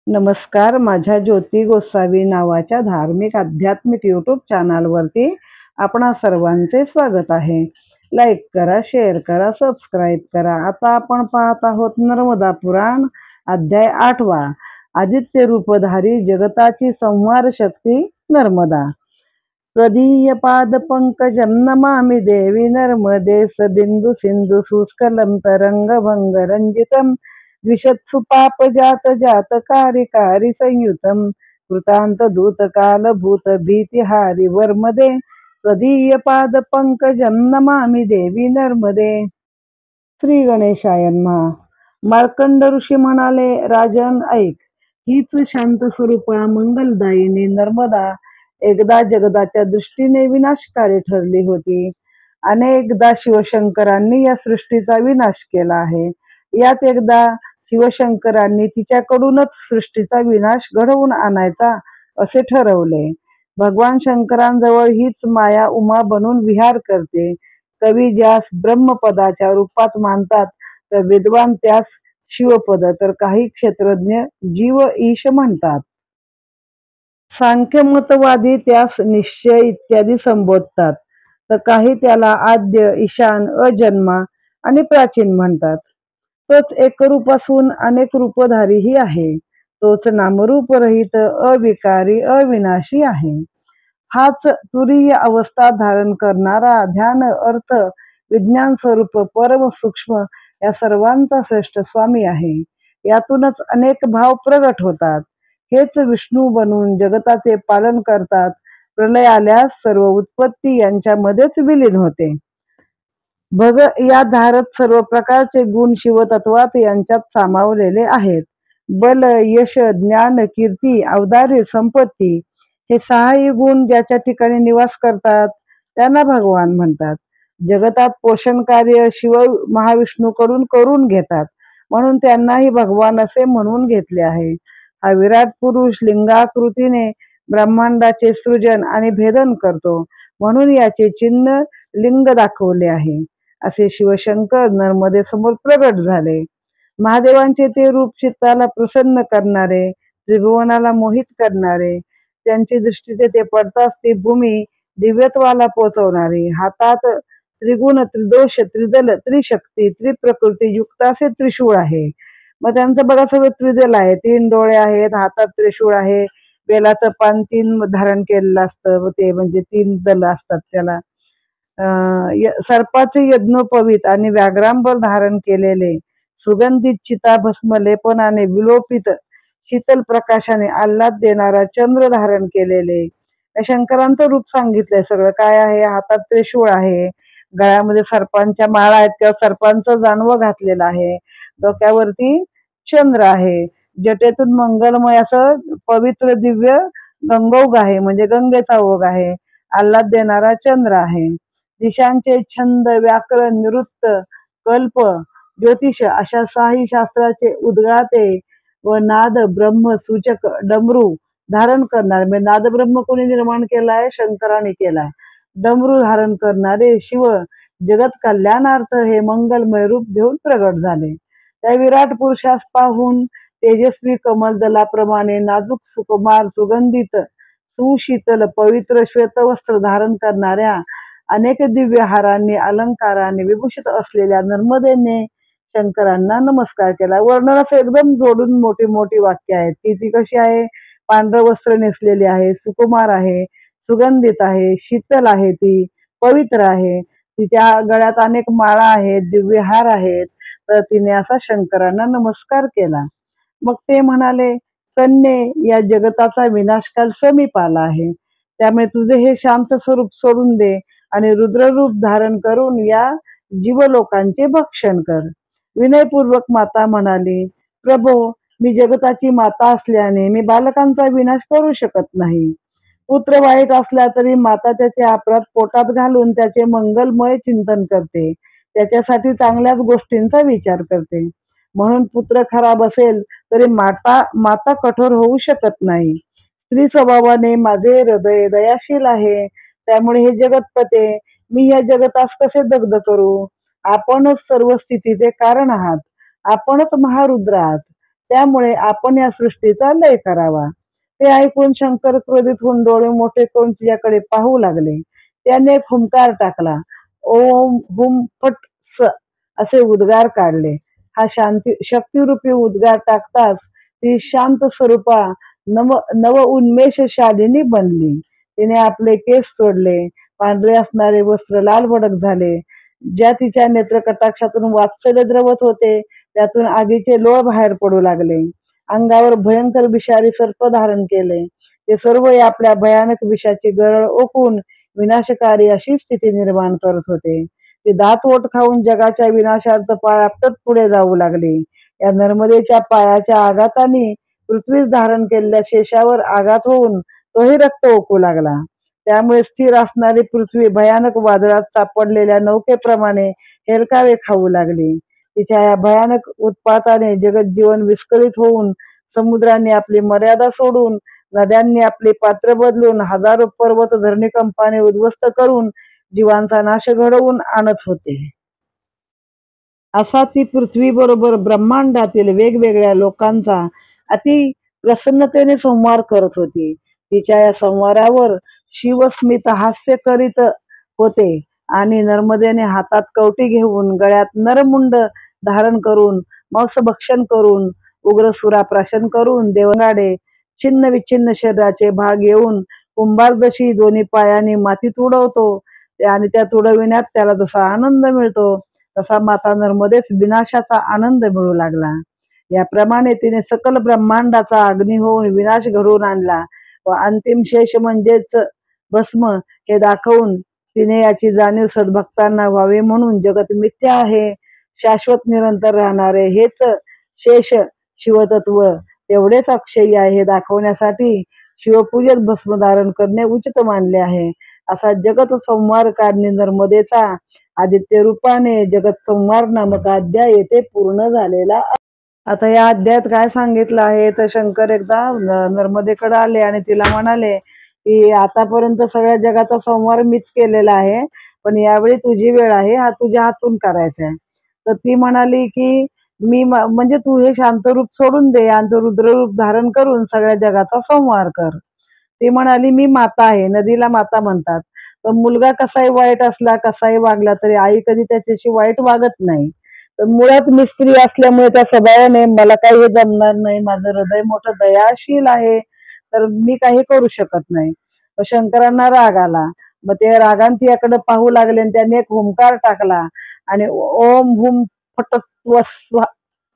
नमस्कार. माझ्या ज्योती गोसावी नावाच्या धार्मिक आध्यात्मिक यूट्यूब चॅनलवरती आपणा सर्वांचे स्वागत आहे. लाईक करा, शेअर करा, सबस्क्राईब करा. आता आपण पाहत आहोत नर्मदा पुराण अध्याय 8वा. आदित्य रूपधारी जगताची संहार शक्ती नर्मदा. त्वदीय पाद पंकजं नमामि देवी नर्मदे बिंदु सिंधु सुस्कलं तरंग भंग रंजितम द्विषत्सु पाप जात जात कारी संयुतम कृतांत दूत काल भूत भीतिहारी वर्मदे त्वदीय पाद पंकजं नमामि देवी नर्मदे. श्री गणेशाय नमः. मार्कंड ऋषी म्हणाले, राजन ऐक, हीच शांत स्वरूपा मंगलदायिनी नर्मदा एकदा जगदाच्या दृष्टीने विनाशकारी ठरली होती. अनेकदा शिवशंकरांनी या सृष्टीचा विनाश केला आहे. यात एकदा शिवशंकरांनी तिच्याकडूनच सृष्टीचा विनाश घडवून आणायचा असे ठरवले. भगवान शंकरांजवळ हीच माया उमा बनून विहार करते. कवी ज्यास ब्रह्मपदाच्या रूपात मानतात तर विद्वान त्यास शिवपद, तर काही क्षेत्रज्ञ जीव ईश म्हणतात. सांख्यमतवादी त्यास निश्चय इत्यादी संबोधतात, तर काही त्याला आद्य, ईशान, अजन्मा आणि प्राचीन म्हणतात. तोच एकरूप असून अनेक रूपधारीही आहे. तोच नामरूपरहित, अविकारी, अविनाशी आहे. हाच तुरीय अवस्था धारण करणारा ध्यान, अर्थ, विज्ञान स्वरूप परम सूक्ष्म या सर्वांचा श्रेष्ठ स्वामी आहे. यातूनच अनेक भाव प्रगट होतात. हेच विष्णू बनून जगताचे पालन करतात. प्रलय आल्यास सर्व उत्पत्ती यांच्यामध्येच विलीन होते. भग या धारत सर्व प्रकारचे गुण शिवतत्वात यांच्यात सामावलेले आहेत. बल, यश, ज्ञान, कीर्ती, औदार्य, संपत्ती हे सहाही गुण ज्याच्या ठिकाणी निवास करतात त्यांना भगवान म्हणतात. जगतात पोषण कार्य शिव महाविष्णूकडून करून घेतात, म्हणून त्यांनाही भगवान असे म्हणून घेतले आहे. हा विराट पुरुष लिंगाकृतीने ब्रह्मांडाचे सृजन आणि भेदन करतो, म्हणून याचे चिन्ह लिंग दाखवले आहे. असे शिवशंकर नर्मदेसमोर प्रगट झाले. महादेवांचे ते रूप चित्ताला प्रसन्न करणारे, त्रिभुवनाला मोहित करणारे, त्यांची दृष्टी ते पडताच ती भूमी दिव्यत्वाला पोचवणारी, हातात त्रिगुण, त्रिदोष, त्रिदल, त्रिशक्ती, त्रिप्रकृती युक्त असे त्रिशूळ आहे. मग त्यांचं बघा सगळं त्रिदल आहे. 3 डोळे आहेत, हातात त्रिशूळ आहे, बेलाचं पान 3 धारण केलेलं असतं, ते म्हणजे 3 दल असतात त्याला. सर्पाचे यज्ञोपवीत आणि व्याघ्रांबर धारण केलेले, सुगंधित चिताभस्म लेपनाने विलोपित, शीतल प्रकाशाने आल्हाद देणारा चंद्र धारण केलेले. शंकरांचं रूप सांगितलंय. सगळं काय आहे? हातात त्रिशूळ आहे, गळ्यामध्ये सर्पांच्या माळा आहेत किंवा सर्पांचं जानवं घातलेलं आहे, डोक्यावरती चंद्र आहे, जटेतून मंगलमय असं पवित्र दिव्य गंगोग आहे, म्हणजे गंगेचा ओघ आहे, आल्हाद देणारा चंद्र आहे. दिशांचे छंद, व्याकरण, नृत्य, कल्प, ज्योतिष अशा 6 शास्त्राचे उद्गाते व नाद ब्रह्म सूचक डमरू धारण करणारे, म्हणजे नाद ब्रह्म कोणी निर्माण केलाय? शंकराने केलाय. डमरू धारण करणारे शिव जगत कल्याणार्थ हे मंगलमय रूप घेऊन प्रगट झाले. त्या विराट पुरुषास पाहून तेजस्वी कमल दलाप्रमाणे नाजूक, सुकुमार, सुगंधित, सुशीतल, पवित्र श्वेतवस्त्र धारण करणाऱ्या, अनेक दिव्य हारांनी अलंकाराने विभूषित असलेल्या नर्मदेने शंकरांना नमस्कार केला. वर्णन असं एकदम जोडून मोठी मोठी वाक्य आहेत की ती कशी आहे? पांढरं वस्त्र नेसलेली आहे, सुकुमार आहे, सुगंधित आहे, शीतल आहे, ती पवित्र आहे, तिच्या गळ्यात अनेक माळा आहेत, दिव्य हार आहेत. तर तिने असा शंकरांना नमस्कार केला. मग ते म्हणाले, कन्ये, या जगताचा विनाशकाल समीप आला आहे, त्यामुळे तुझे हे शांत स्वरूप सोडून दे आणि रुद्ररूप धारण करून या जीवलोकांचे भक्षण कर. विनयपूर्वक माता म्हणाली, प्रभो, मी जगताची माता असल्याने मी बालकांचा विनाश करू शकत नाही. पुत्र वाईट असला तरी माता त्याचे अपराध पोटात घालून त्याचे मंगलमय चिंतन करते, त्याच्यासाठी चांगल्याच गोष्टींचा विचार करते. म्हणून पुत्र खराब असेल तरी माता कठोर होऊ शकत नाही. स्त्री स्वभावाने माझे हृदय दयाशील आहे, त्यामुळे हे जगतपते, मी या जगतास कसे दग्ध करू? आपणच सर्व स्थितीचे कारण आहात, आपणच महारुद्र आहात, त्यामुळे आपण या सृष्टीचा लय करावा. ते ऐकून शंकर क्रोधित होऊन डोळे मोठे करून तिच्याकडे पाहू लागले. त्याने एक हुंकार टाकला. ओम हुम फट स असे उद्गार काढले. हा शांती शक्तिरूपी उद्गार टाकताच ती शांत स्वरूपा नव उन्मेषशालिनी बनली. तिने आपले केस सोडले, पांढरे असणारे वस्त्र लाल भडक झाले. ज्या तिच्या नेत्रकटाक्षातून वात्सल्य द्रवत होते त्यातून आगीचे लोळ बाहेर पडू लागले. अंगावर भयंकर विषारी सर्प धारण केले. ते सर्व आपल्या भयानक विषाची गरळ ओकून विनाशकारी अशी स्थिती निर्माण करत होते. ते दात ओठ खाऊन जगाच्या विनाशार्थ पाय आपटत पुढे जाऊ लागले. या नर्मदेच्या पायाच्या आघाताने पृथ्वीच धारण केलेल्या शेषावर आघात होऊन तोही रक्त ओकू लागला. त्यामुळे स्थिर असणारी पृथ्वी भयानक वादळात सापडलेल्या नौकेप्रमाणे हेलकावे खाऊ लागली. तिच्या या भयानक उत्पाताने जगज्जीवन विस्कळीत होऊन समुद्राने आपली मर्यादा सोडून, नद्यांनी आपले पात्र बदलून, हजारो पर्वत धरणीकंपाने उद्ध्वस्त करून जीवांचा नाश घडवून आणत होते. असा ती पृथ्वी बरोबर ब्रह्मांडातील वेगवेगळ्या लोकांचा अति प्रसन्नतेने संहार करत होती. तिच्या या संहारावर शिवस्मित हास्य करीत होते आणि नर्मदेने हातात कवटी घेऊन, गळ्यात नरमुंड धारण करून, मांसभक्षण करून, उग्र सुराप्राशन करून, देवगाडे छिन्न विच्छिन्न शरीराचे भाग येऊन कुंभारदशी दोन्ही पायांनी मातीत उडवतो आणि त्या तुडविण्यात त्याला जसा आनंद मिळतो तसा माता नर्मदेस विनाशाचा आनंद मिळू लागला. याप्रमाणे तिने सकल ब्रह्मांडाचा अग्नी होऊन विनाश घडवून आणला व अंतिम शेष म्हणजेच भस्म हे दाखवून तिने याची जाणीव सद्भक्तांना व्हावी म्हणून जगत मिथ्या आहे, शाश्वत निरंतर राहणारे हेच शेष शिवतत्व तेवढेच अक्षयी आहे हे दाखवण्यासाठी शिवपूजेत भस्म धारण करणे उचित मानले आहे. असा जगत संहारकारणी नर्मदेचा आदित्य रूपाने जगत संहार नामक अध्याय येथे पूर्ण झालेला. आता या अध्यायात काय सांगितलं आहे तर शंकर एकदा नर्मदेकडे आले आणि तिला म्हणाले की आतापर्यंत सगळ्या जगाचा संहार मीच केलेला आहे, पण यावेळी तुझी वेळ आहे, हा तुझ्या हातून करायचा आहे. तर ती म्हणाली की मी म्हणजे तू हे शांत रूप सोडून दे आणि रुद्र रूप धारण करून सगळ्या जगाचा संहार कर. ती म्हणाली मी माता आहे, नदीला माता म्हणतात. तर मुलगा कसाही वाईट असला, कसाही वागला तरी आई कधी त्याच्याशी वाईट वागत नाही. तर मुळात मी स्त्री असल्यामुळे त्या स्वभावाने मला काही हे जमणार नाही, माझं हृदय मोठं दयाशील आहे, तर मी काही करू शकत नाही. शंकरांना राग आला. मग ते रागान तिच्याकडे पाहू लागले आणि त्याने एक हुंकार टाकला आणि ओम हुम फटत्व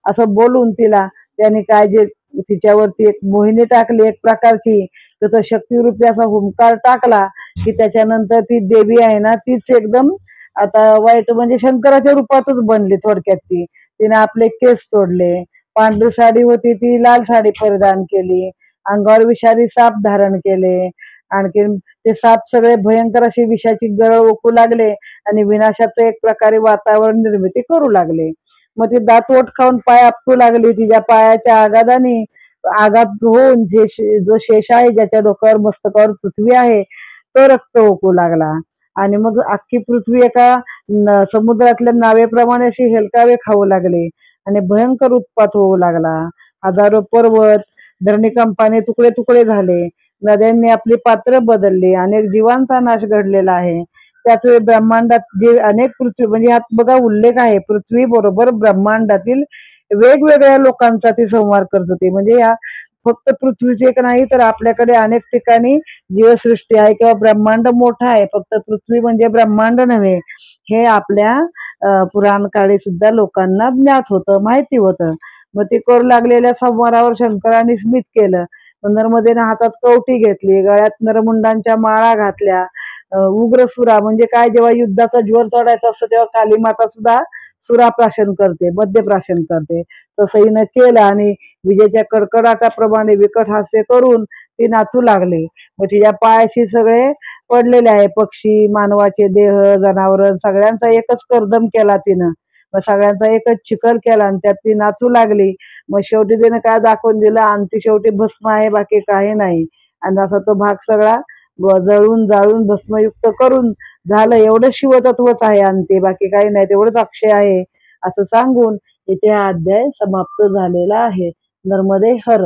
असं बोलून तिला त्यांनी काय जे तिच्यावरती एक मोहिनी टाकली एक प्रकारची, तर तो शक्तिरूपी असा हुंकार टाकला की त्याच्यानंतर ती देवी आहे ना तीच एकदम आता वाईट म्हणजे शंकराच्या रूपातच बनली थोडक्यात. तिने आपले केस सोडले, पांढरी साडी होती ती लाल साडी परिधान केली, अंगावर विषारी साप धारण केले. आणखी ते साप सगळे भयंकर अशी विषाची गरळ ओकू लागले आणि विनाशाचं एक प्रकारे वातावरण निर्मिती करू लागले. मग ती दात ओठ खाऊन पाय आपटू लागली. तिच्या पायाच्या आघात होऊन जो शेष आहे ज्याच्या डोक्यावर मस्तकावर पृथ्वी आहे तो रक्त ओकू लागला आणि मग अख्खी पृथ्वी एका समुद्रातल्या नावेप्रमाणे अशी हेलकावे खाऊ लागले आणि भयंकर उत्पात होऊ लागला. हजारो पर्वत धरणीकंपाने तुकडे तुकडे झाले, नद्यांनी आपली पात्र बदलली, अनेक जीवांचा नाश घडलेला आहे. त्याच ब्रह्मांडात जे अनेक पृथ्वी म्हणजे यात बघा उल्लेख आहे पृथ्वी बरोबर ब्रह्मांडातील वेगवेगळ्या लोकांचा ती संहार करत होती. म्हणजे या फक्त पृथ्वीचे एक नाही तर आपल्याकडे अनेक ठिकाणी जीवसृष्टी आहे किंवा ब्रह्मांड मोठा आहे, फक्त पृथ्वी म्हणजे ब्रह्मांड नव्हे हे आपल्या पुराण काळी सुद्धा लोकांना ज्ञात होतं, माहिती होतं. मग ते करू लागलेल्या संहारावर शंकराने स्मित केलं. नर्मदेने हातात कवटी घेतली, गळ्यात नरमुंडांच्या माळा घातल्या. उग्र सुरा म्हणजे काय, जेव्हा युद्धाचा जोर चढायचा असतो तेव्हा काली माता सुद्धा सुराप्राशन करते, मद्यप्राशन करते, तसं हिनं केलं आणि विजेच्या कडकडाटाप्रमाणे विकट हास्य करून ती नाचू लागली. मग तिच्या पायाशी सगळे पडलेले आहे, पक्षी, मानवाचे देह, जनावर सगळ्यांचा एकच करदम केला तिनं. मग सगळ्यांचा एकच चिखल केला आणि त्यात ती नाचू लागली. मग शेवटी तिने काय दाखवून दिलं, अंती शेवटी भस्म आहे, बाकी काही नाही. आणि असा तो भाग सगळा जळून जाळून भस्मयुक्त करून झालं. एवढं शिवतत्वच आहे अंती, बाकी काही नाही, तेवढंच अक्षय आहे असं सांगून इथे हा अध्याय समाप्त झालेला आहे. नर्मदे हर